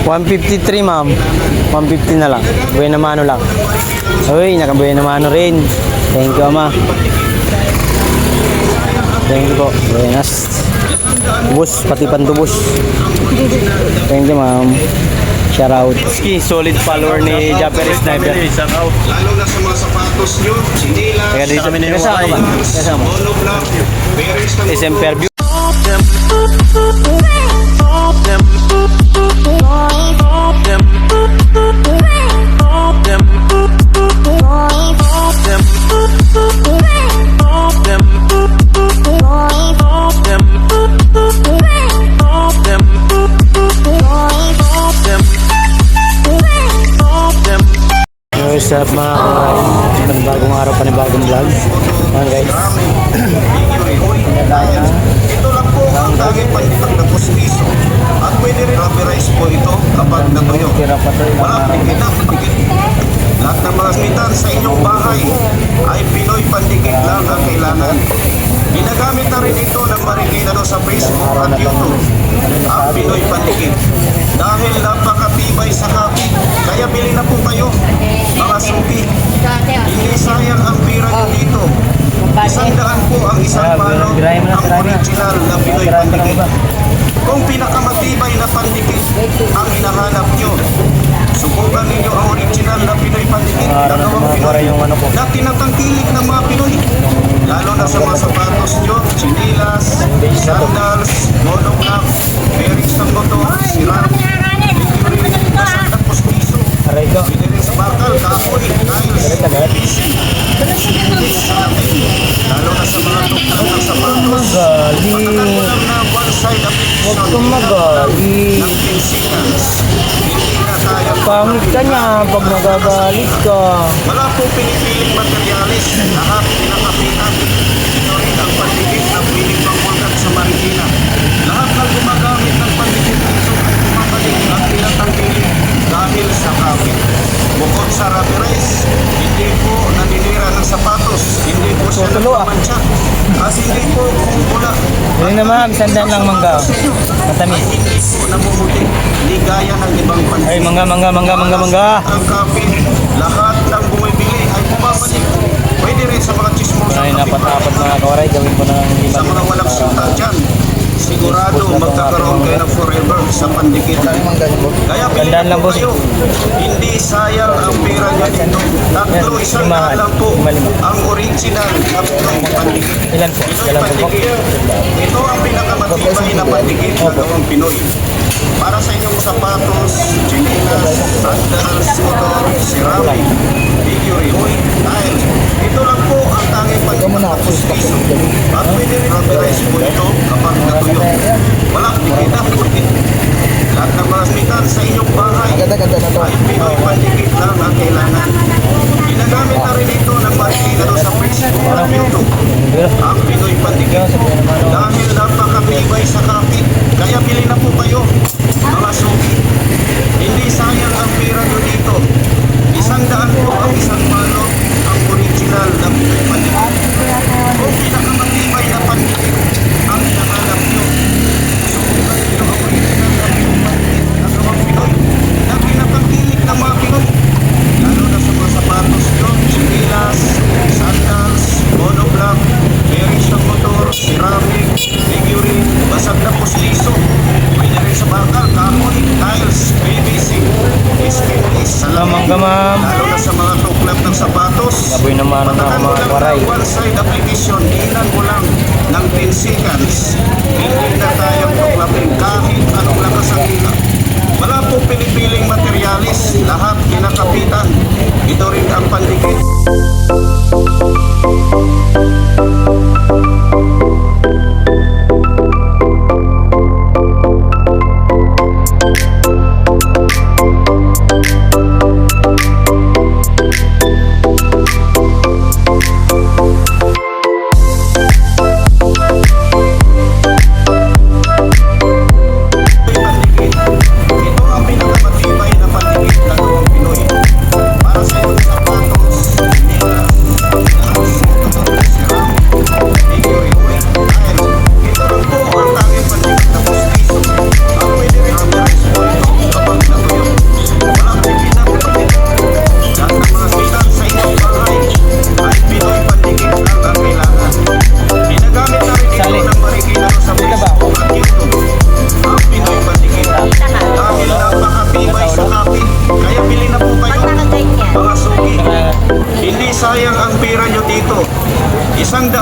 153 ma'am. 150 na lang. Buena mano lang. Uy, nakabuena mano rin. Thank you, ama. Thank you po. Buenas. Bus, pati pantubos. Thank you, ma'am. Shout out. Solid follower ni Japper Sniper. Lalo na sa mga sapatos nyo, sinilas, Teka dito. Kasama ba? Kasama. monoblock, bearings ng SM Fairview. What's up mga kawaii? Panibagong araw, panibagong vlog. Ayan guys. Ito lang po ang laging palitak na postiso. At pwede rin rubberized po ito kapag natuyo. Wala pinag lahat ng mga smitan sa inyong bahay ay Pinoy pandikit lang ang kailangan. Ginagamit na rin ito ng Marikina sa Facebook at YouTube. Ang Pinoy pandikit. Dahil napakatibay sa kapit, kaya bili na po kayo, mga suki. Hindi sayang ang pira nyo dito. 100 po ang isang palo, ang original na Pinoy pandikit. Kung pinakamatibay na pandikit ang hinahanap nyo, subukan ninyo ang original na Pinoy pandikit na gawang Pinoy na tinatangkilik ng mga Pinoy. Lalo na sa mga sapatos nyo, chinilas, sandals, monoblock, bearings ng motor, sirap, basag ng postiso, pwede rin sa bakal, kahoy, tiles, PVC, lalo na sa mga tuklang ng sapatos. Matagal mo lang na one-side application ng pinsikas. Hindi na kaya Pangit ka niya pag nagagalit ka. wala po pinipiling materialis, lahat pinakapitan. Ito rin ang pandikit ng piling pangkulkat sa Marikina. Lahat ng gumagamit ng pandikit dito ay bumabalik ang pinatangkilik dahil sa kapit. Bukod sa rubberized, hindi po naninira ng sapatos, hindi po siya nagmamansya, as hindi po bumula. Yun na ma'am, sandaan lang mangga. Matamis. Hindi po namumuti, hindi gaya ng ibang pandikit. Ay, mangga. Ang kapit, lahat ng bumibili ay bumabalik. Pwede rin sa mga chismosa Ay, napat-apat mga kawaray. Gawin ko ng sa mga walang suta dyan. Sigurado magkakaroon kayo ng forever sa pandikitan. Kaya Tandaan lang, boss. kayo, hindi sayang ang pera nyo dito. Tatlo, isang daan lang po ang original na Pinoy pandikit. Ilan po? Pinoy Ilan po po? pandikit. Ito ang pinakamatibay na pandikit na gawang Pinoy. Para sa inyong sapatos, chinilas, sandals, motor, ceramic, figurine, tiles. Ito lang po ang tanging pagkakapustiso. At pwede rin rubberized po ito kapag natuyo. Walang tikita po ito. Lahat ng mga smitan sa inyong bahay ay Pinoy pandikit lang ang kailangan. Ginagamit na rin ito ng Marikina sa Facebook at YouTube. Ang Pinoy pandikit. Dahil napakatibay sa kapit, kaya bili na po kayo, mga suki. Hindi sayang ang pera nyo dito. 100 po ang isang palo, ang original na Pinoy pandikit. Kung pinakamatibay na pandikit ang hinahanap nyo, subukan nyo ang original na Pinoy pandikit na gawang Pinoy na pinakangkilik ng mga Pinoy. Lalo na sa mga sapatos nyo, chinilas, sandals, monoblock, bearings ng motor, ceramic, figurine, basag na postiso. Pwede rin sa bakal, kahoy, tiles, PVC, stainless, salamin. Mangga ma'am. Lalo na sa mga tuklap ng sapatos. Laboy naman ang Matagal mo mga lang kawaray. ng one-side application, ilan mo lang ng 10 seconds. Hindi na kayang tuklapin kahit anong lakas ang hila. Wala po pinipiling materialis, lahat kinakapitan. Ito rin ang pandikit. Ito ang pinakamatibay na pandikit na gawang Pinoy. Para sa iyong sapatos,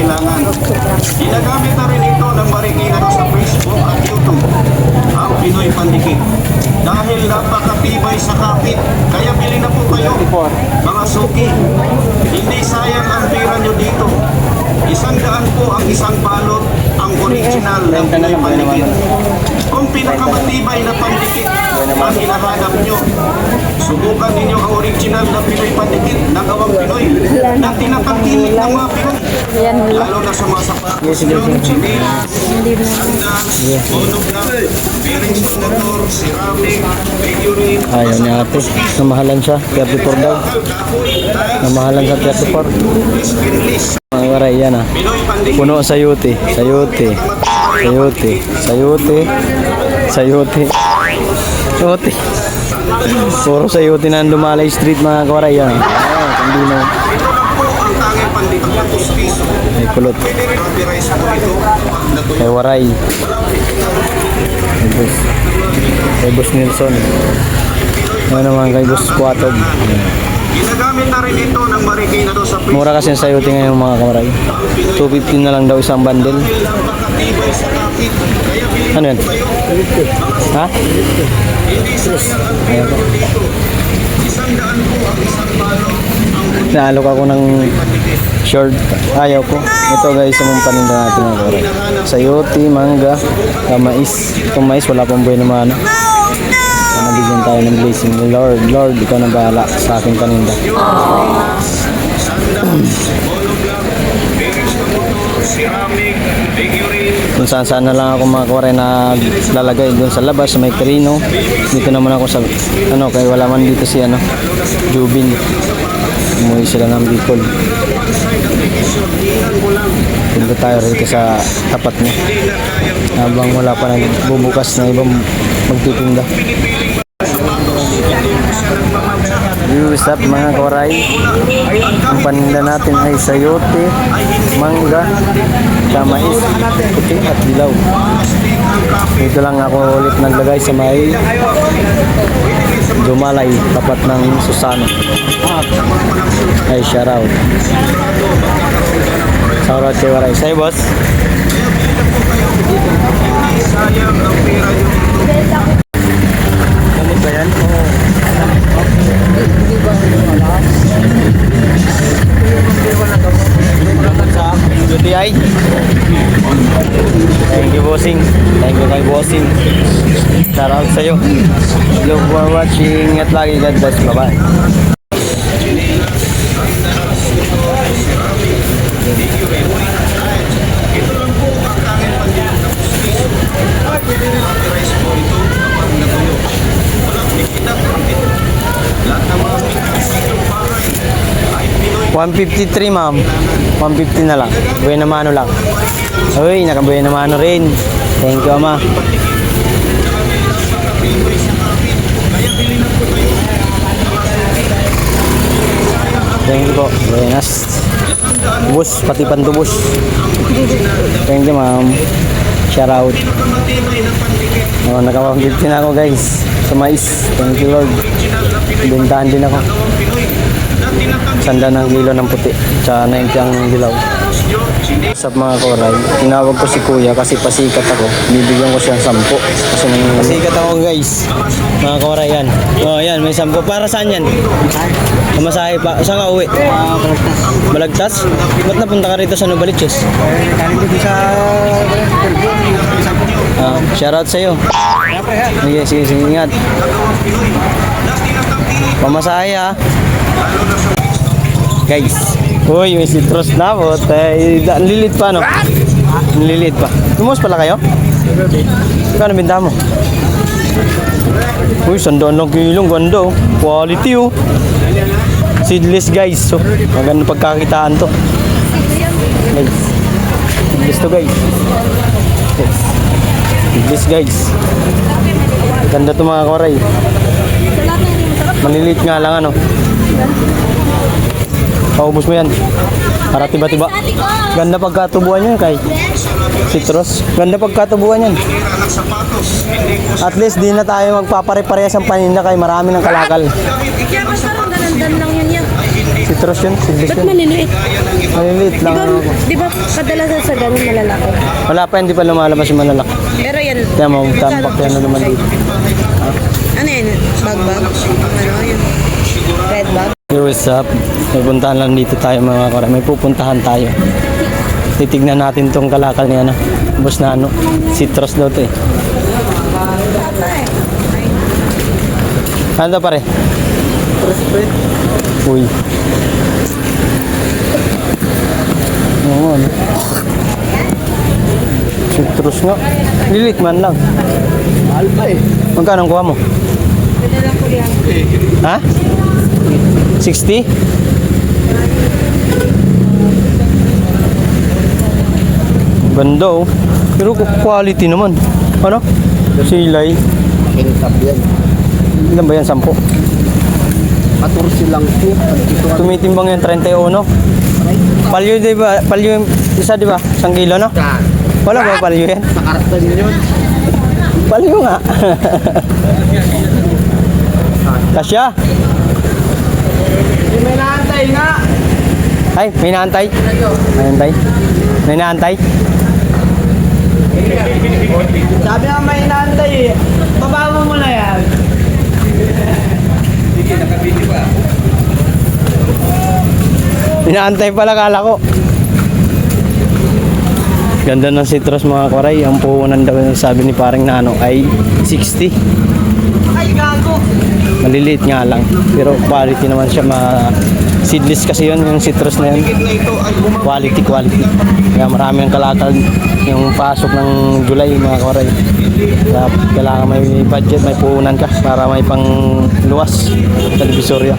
pangangailangan. Ginagamit na rin ito ng Marikina sa Facebook at YouTube, ang Pinoy Pandikit. Dahil napakatibay sa kapit, kaya bili na po kayo, mga suki. Hindi sayang ang pera nyo dito. 100 po ang isang balot, ang original na Pinoy pandikit. Kung pinakamatibay na pandikit ang hinahanap nyo, subukan ninyo ang original na Pinoy pandikit na gawang Pinoy na tinatangkilik ng mga Pinoy. Lalo na sa mga sapatos nyo, chinelas, sandals, monog na, bearings ng motor, ceramic, figurine, Ayaw niya ate. Namahalan siya. 34 daw. Namahalan sa 34. Mga kawaray, yan ah. Pinoy pandikit. Puno sayuti. Sayuti. Sayuti. Sayuti. Sayuti. Sayuti. Puro sayuti na ang Lumalay Street mga kawaray. Yan ah. Hindi na. Ito lang po ang tanging pandikit na pustiso. May kulot. Copyright po ito pag natuloy. Kay Waray. Kay Boss Nelson. Ano naman kay Boss Kuatog. Ginagamit na rin ito ng Marikina do sa Mura kasi ang sayuti ngayon mga kawaray. 250 na lang daw isang bundle. makatibay sa kapit. Kaya bilhin Ano yan? Ha? hindi sayang ang Ayaw ko. dito. 100 po ang isang balong ang Naalok ako ng short. Ayaw ko. Ito guys, yung paninda natin ng kawaray. Sayuti, mangga, mais. Itong mais wala pang buhay naman. Nabigyan tayo ng blessing. Lord, Lord, ikaw na bahala sa aking paninda. ceramic, figurine, Kung saan saan na lang ako mga kawaray na lalagay doon sa labas sa may Carino. Dito naman ako sa ano, kaya wala man dito si ano, Jubin. Umuwi sila ng Bicol. Punta tayo rito sa tapat niya. Habang wala pa nagbubukas na ibang magtitinda. What's up mga kawaray? Ang paninda natin ay sayote, mangga, mais, puti at dilaw. Dito lang ako ulit naglagay sa may Dumalay, tapat ng Susano. Ay, shoutout. Shoutout kay Waray. Sa'yo, boss? sayang ang pera nyo. Gamit ba yan? UTI? Thank you, bossing. Thank you kay bossing. Shout out sa'yo. Thank you for watching. At lagi, God bless. Bye-bye. Ito lang po ang tanging pandikit na pustiso. At copyright po ito kapag natuloy. Walang bigkita dito. Lahat ng mga pinagsisikong bahay ay Pinoy 153, ma'am. 150 na lang. Buena mano lang. Uy, nakabuena mano rin. Thank you, ama. Thank you po. Buenas. Bus, pati pantubos. Thank you, ma'am. Shout out. Oh, naka-150 na ako, guys. Sa mais. Thank you, Lord. Bentahan din ako. Sanda ng kilo ng puti. Tsaka 90 ang dilaw. Sa mga koray, tinawag ko si kuya kasi pasikat ako. Bibigyan ko siya ng 10. Kasi pasikat ako, guys. Mga koray, yan. Oh, yan, may 10. Para saan yan? Kamasahe pa. Saan ka uwi? Balagtas? Ba't napunta ka rito sa Novaliches? Shoutout sa'yo. Sige, sige, sige. Ingat. Pamasahe ah. Guys. Uy, may citrus na po. Ang lilit pa, no? Ang lilit pa. Tumos pala kayo? Kano binta mo? Uy, sandaan ng kilong. Ganda, oh. Quality, oh. Seedless, guys. So, maganda pagkakitaan to. Guys. Seedless to, guys. Seedless, guys. Ganda to mga kawaray. Maliliit nga lang, ano. Paubos mo yan. Para tiba-tiba. Ganda pagkatubuan yan kay citrus. Ganda pagkatubuan yan. At least di na tayo magpapare-parehas ang paninda kay marami ng kalakal. Kaya basta rin dalandan lang yun yan. Citrus yun, seedless Ba't yun. maliliit? Maliliit lang. Di ba kadalasan sa ganun malalaki? Wala pa, hindi pa lumalabas yung malalaki. Pero yan. Kaya mo, tambak yan na naman dito. Ano yan? Bagbag? Ano yun? Red bag? Yo, what's up? May puntahan lang dito tayo mga kawaray. May pupuntahan tayo. Titignan natin tong kalakal niya na. Boss na ano, citrus daw to eh. Ano daw pare? Uy. Oo, ano? Citrus nga. Lilit man lang. Mahal pa eh. Magkano ang kuha mo? Ha? 60? Ganda oh. Pero quality naman. Ano? Silay. Kintab yan. Ilan ba yan? 10? 14 lang po. Tumitimbang yan 31. Palyo di ba? Palyo yung isa di ba? 1 kilo no? Wala ba palyo yan? Nakaratan yun. Palyo nga. Kasya? May naantay nga. Ay, may naantay? May naantay? May naantay? Sabi nga may naantay eh. Baba mo na yan. Inaantay pala kala ko. Ganda ng citrus mga koray. Ang puhunan daw sabi ni parang Nano ay 60. Ay, gago. Maliliit nga lang. Pero quality naman siya. Seedless kasi yun, yung citrus na yun. Quality. Kaya marami ang kalakal yung pasok ng July mga koray. Kaya kailangan may budget, may puhunan ka para may pang luwas sa Divisoria.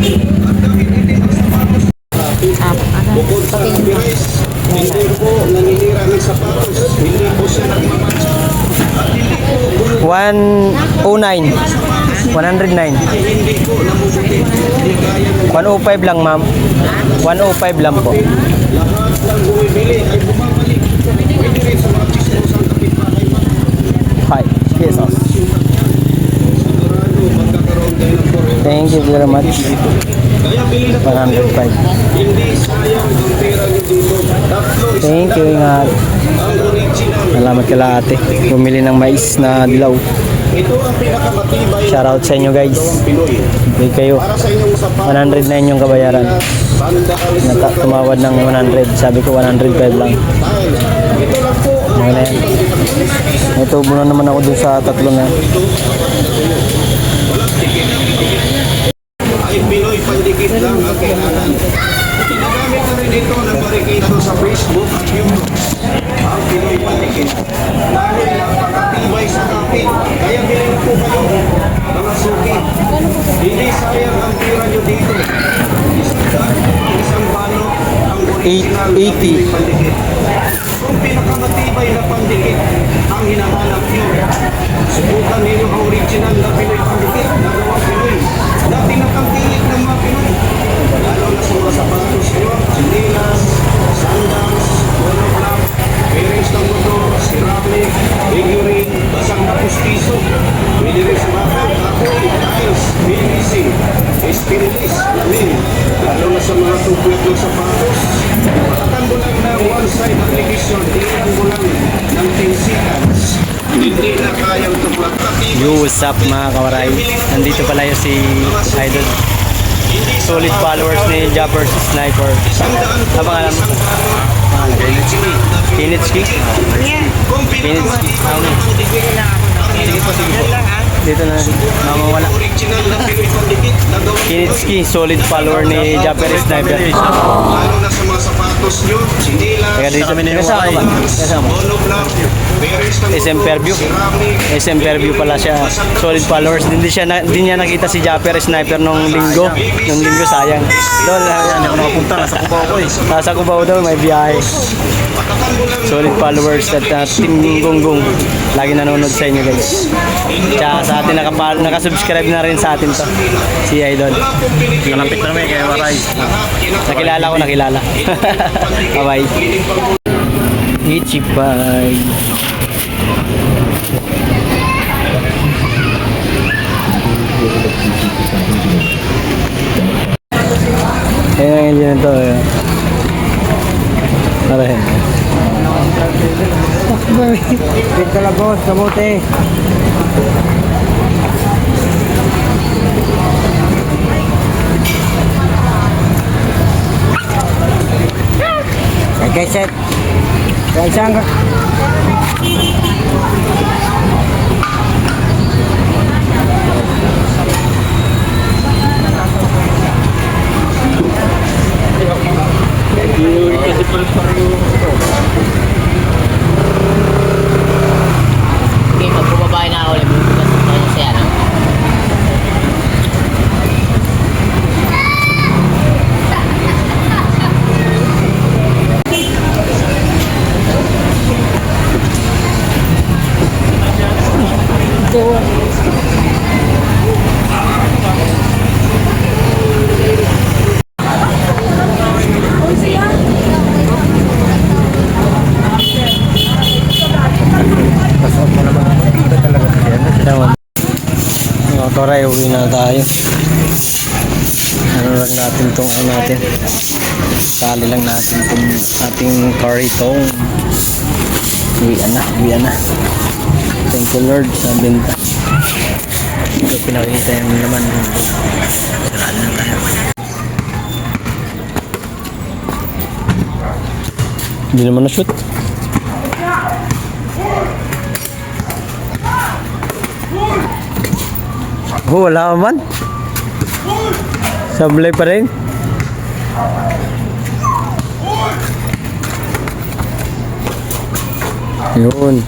Bukod sa bilis, hindi po naninira ng sapatos, hindi po siya nagmamatsa. At hindi po 109. 109. hindi po namubuti. Hindi kaya ng 105 lang ma'am. 105 lang po. lahat ng bumibili ay bumabalik. Pwede rin sa mga chismosang kapitbahay mga 5 pesos. sigurado magkakaroon kayo ng forever. Thank you very much. Kaya bili na po kayo. 105. Hindi sayang ang pera nyo dito. Tatlo isa Thank you, ingat. ang original. Salamat kala ate. Bumili ng mais na dilaw. Ito ang pinakamatibay Shoutout sa inyo guys. ng Pinoy. Bigay kayo. Para sa inyong sapatos, 109 yung kabayaran. sandals, Tumawad ng 100. Sabi ko 105 lang. tiles. Ito lang po ang Okay na yan. Ito, buno naman ako dun sa tatlo na. ay Pinoy pandikit lang ang kailangan. Ginagamit na rin ito ng marikito sa Facebook at YouTube. Ang Pinoy pandikit. Dahil napakatibay sa kapit. Kaya bilhin na po kayo mga suki. Hindi sayang ang tira nyo dito. Isang balot ang original na 80. Pinoy pandikit. Kung pinakamatibay na pandikit ang hinahanap nyo, subukan ninyo ang original na Pinoy pandikit na gawang Pinoy na tinatangkilik ng mga Pinoy. Lalo na sa mga sapatos nyo, chinelas, sandals, monoblock, bearings ng motor, ceramic, figurine, basang na pustiso, pwede rin sa mga kahoy, tiles, PVC, stainless, lamin, lalo na sa mga tubig ng sapatos. Patatan mo lang ng one-side application, tingnan mo lang ng 10 seconds. Hindi na kayang tuplak. Yo, what's up mga kawaray? Nandito pala yung si Idol. Solid followers ni Japper Sniper. Ano pangalan mo? Kinitski? Kinitski? Sige po. Dito na mamawala. Original na Pinoy pandikit na gawang Kinitski, solid follower ni Japper Sniper. lalo na sa mga sapatos nyo, chinelas, Kaya dito, kasama ka ba? Kasama. monoblock, bearings ng SM motor, Fairview. ceramic, SM Fairview pala siya. Solid followers. Hindi niya nakita si Japper Sniper nung linggo. Nung linggo sayang. Doon, ako nakapunta. Nasa Cubao ko eh. Nasa Cubao daw, may biyahe. Solid followers at Team Gonggong. Lagi nanonood sa inyo guys. Tsaka sa atin nakasubscribe na rin sa atin to. Si Idol. Kalapit na may kaya Waray. Nakilala. Bye-bye. Ichipay. Ayan ang ito. Arahin. Big kalabos, kamote. Okay, set. Kaya isang Koray, uwi na tayo. Ano lang natin tong ano natin. Sali lang natin tong ating karitong. Uwi na. Thank you Lord sa benta. Ito pinakita yung naman. Siraan na tayo. Hindi naman na-shoot. Oh, wala man. Sablay pa rin. Yun.